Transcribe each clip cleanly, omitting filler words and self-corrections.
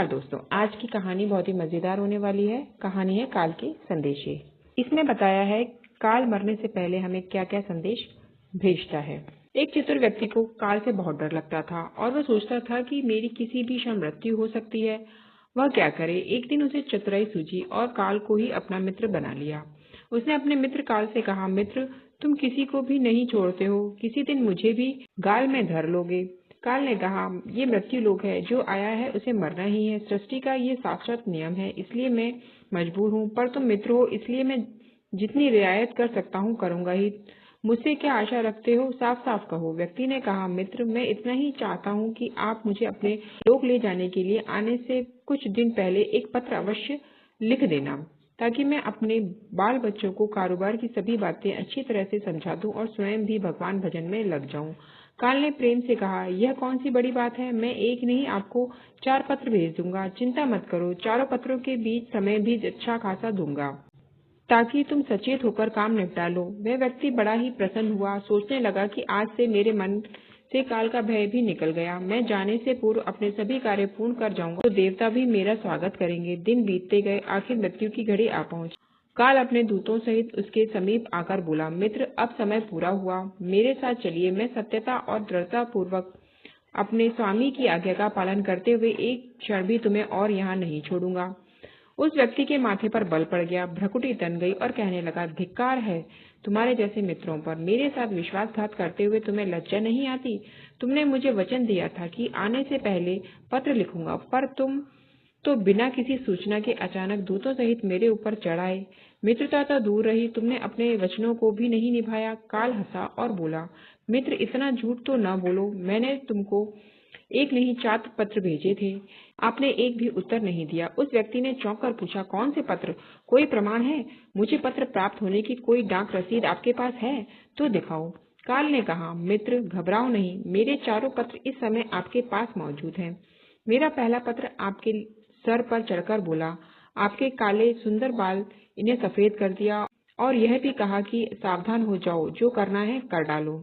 नमस्कार दोस्तों, आज की कहानी बहुत ही मजेदार होने वाली है। कहानी है काल के संदेशे। इसमें बताया है काल मरने से पहले हमें क्या क्या संदेश भेजता है। एक चतुर व्यक्ति को काल से बहुत डर लगता था और वह सोचता था कि मेरी किसी भी क्षण मृत्यु हो सकती है। वह क्या करे। एक दिन उसे चतुराई सूझी और काल को ही अपना मित्र बना लिया। उसने अपने मित्र काल से कहा, मित्र तुम किसी को भी नहीं छोड़ते हो, किसी दिन मुझे भी गाल में धर लोगे। काल ने कहा, ये मृत्यु लोक है, जो आया है उसे मरना ही है। सृष्टि का ये शाश्वत नियम है, इसलिए मैं मजबूर हूँ। पर तुम मित्र हो, इसलिए मैं जितनी रियायत कर सकता हूँ करूंगा ही। मुझसे क्या आशा रखते हो, साफ साफ कहो। व्यक्ति ने कहा, मित्र मैं इतना ही चाहता हूँ कि आप मुझे अपने लोक ले जाने के लिए आने से कुछ दिन पहले एक पत्र अवश्य लिख देना, ताकि मैं अपने बाल बच्चों को कारोबार की सभी बातें अच्छी तरह से समझा दूं और स्वयं भी भगवान भजन में लग जाऊं। काल ने प्रेम से कहा, यह कौन सी बड़ी बात है, मैं एक नहीं आपको 4 पत्र भेज दूंगा। चिंता मत करो, चारों पत्रों के बीच समय भी अच्छा खासा दूंगा, ताकि तुम सचेत होकर काम निपटा लो। वह व्यक्ति बड़ा ही प्रसन्न हुआ, सोचने लगा कि आज से मेरे मन से काल का भय भी निकल गया। मैं जाने से पूर्व अपने सभी कार्य पूर्ण कर जाऊंगा, तो देवता भी मेरा स्वागत करेंगे। दिन बीतते गए, आखिर मृत्यु की घड़ी आ पहुंची। काल अपने दूतों सहित उसके समीप आकर बोला, मित्र अब समय पूरा हुआ, मेरे साथ चलिए। मैं सत्यता और दृढ़ता पूर्वक अपने स्वामी की आज्ञा का पालन करते हुए एक क्षण भी तुम्हें और यहाँ नहीं छोड़ूंगा। उस व्यक्ति के माथे पर बल पड़ गया, भ्रुकुटी तन गई और कहने लगा, धिक्कार है तुम्हारे जैसे मित्रों पर। मेरे साथ विश्वासघात करते हुए तुम्हें लज्जा नहीं आती। तुमने मुझे वचन दिया था कि आने से पहले पत्र लिखूंगा, पर तुम तो बिना किसी सूचना के अचानक दूतों सहित मेरे ऊपर चढ़ आए। मित्रता तो दूर रही, तुमने अपने वचनों को भी नहीं निभाया। काल हंसा और बोला, मित्र इतना झूठ तो न बोलो। मैंने तुमको एक नहीं 4 पत्र भेजे थे, आपने एक भी उत्तर नहीं दिया। उस व्यक्ति ने चौंक कर पूछा, कौन से पत्र, कोई प्रमाण है? मुझे पत्र प्राप्त होने की कोई डाक रसीद आपके पास है तो दिखाओ। काल ने कहा, मित्र घबराओ नहीं, मेरे चारों पत्र इस समय आपके पास मौजूद हैं। मेरा पहला पत्र आपके सर पर चढ़कर बोला, आपके काले सुंदर बाल इन्हें सफेद कर दिया, और यह भी कहा कि सावधान हो जाओ, जो करना है कर डालो।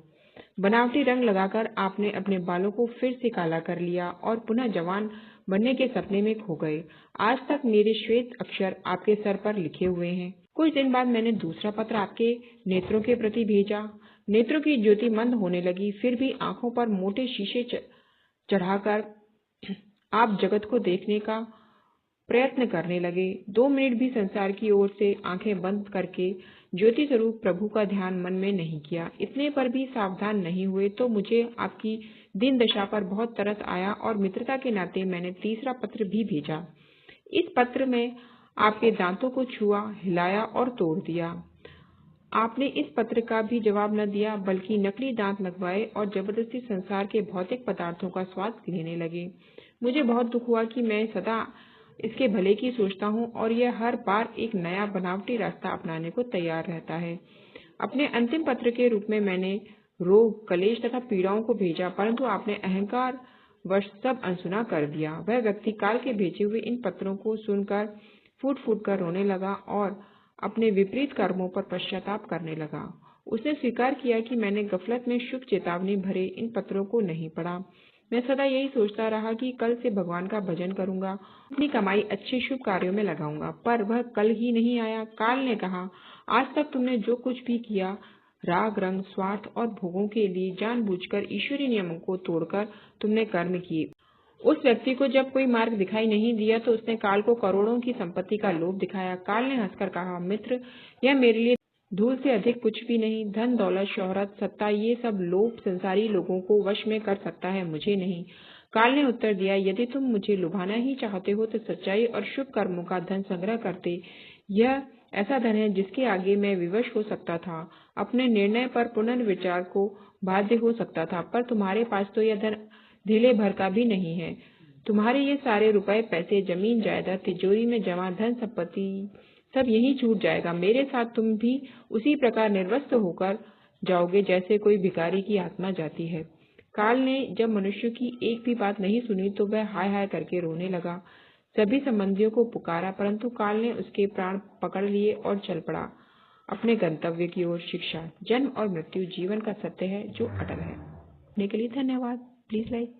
बनावटी रंग लगाकर आपने अपने बालों को फिर से काला कर लिया और पुनः जवान बनने के सपने में खो गए। आज तक मेरे श्वेत अक्षर आपके सर पर लिखे हुए हैं। कुछ दिन बाद मैंने दूसरा पत्र आपके नेत्रों के प्रति भेजा। नेत्रों की ज्योति मंद होने लगी, फिर भी आंखों पर मोटे शीशे चढ़ाकर आप जगत को देखने का प्रयत्न करने लगे। 2 मिनट भी संसार की ओर से आंखें बंद करके ज्योति स्वरूप प्रभु का ध्यान मन में नहीं किया। इतने पर भी सावधान नहीं हुए तो मुझे आपकी दीन दशा पर बहुत तरस आया और मित्रता के नाते मैंने तीसरा पत्र भी भेजा। इस पत्र में आपके दांतों को छुआ, हिलाया और तोड़ दिया। आपने इस पत्र का भी जवाब न दिया, बल्कि नकली दांत लगवाए और जबरदस्ती संसार के भौतिक पदार्थों का स्वाद लेने लगे। मुझे बहुत दुख हुआ कि मैं सदा इसके भले की सोचता हूँ और यह हर बार एक नया बनावटी रास्ता अपनाने को तैयार रहता है। अपने अंतिम पत्र के रूप में मैंने रोग, कलेश तथा पीड़ाओं को भेजा, परंतु आपने अहंकार वश सब अनसुना कर दिया। वह व्यक्ति काल के भेजे हुए इन पत्रों को सुनकर फूट फूट कर रोने लगा और अपने विपरीत कर्मों पर पश्चाताप करने लगा। उसने स्वीकार किया कि मैंने गफलत में शुभ चेतावनी भरे इन पत्रों को नहीं पढ़ा। मैं सदा यही सोचता रहा कि कल से भगवान का भजन करूंगा, अपनी कमाई अच्छे शुभ कार्यों में लगाऊंगा, पर वह कल ही नहीं आया। काल ने कहा, आज तक तुमने जो कुछ भी किया, राग रंग, स्वार्थ और भोगों के लिए जानबूझकर ईश्वरीय नियमों को तोड़कर तुमने कर्म किए। उस व्यक्ति को जब कोई मार्ग दिखाई नहीं दिया तो उसने काल को करोड़ों की संपत्ति का लोभ दिखाया। काल ने हंसकर कहा, मित्र यह मेरे लिए धूल से अधिक कुछ भी नहीं। धन, दौलत, शोहरत, सत्ता, ये सब लोभ संसारी लोगों को वश में कर सकता है, मुझे नहीं। काल ने उत्तर दिया, यदि तुम मुझे लुभाना ही चाहते हो तो सच्चाई और शुभ कर्मों का धन संग्रह करते। यह ऐसा धन है जिसके आगे मैं विवश हो सकता था, अपने निर्णय पर पुनर्विचार को बाध्य हो सकता था, पर तुम्हारे पास तो यह धन धीले भर का भी नहीं है। तुम्हारे ये सारे रुपए, पैसे, जमीन जायदाद, तिजोरी में जमा धन संपत्ति सब यही छूट जाएगा। मेरे साथ तुम भी उसी प्रकार निर्वस्त्र होकर जाओगे जैसे कोई भिखारी की आत्मा जाती है। काल ने जब मनुष्य की एक भी बात नहीं सुनी तो वह हाय हाय करके रोने लगा। सभी संबंधियों को पुकारा, परंतु काल ने उसके प्राण पकड़ लिए और चल पड़ा अपने गंतव्य की ओर। शिक्षा, जन्म और मृत्यु जीवन का सत्य है जो अटल है। देखने के लिए धन्यवाद। Please like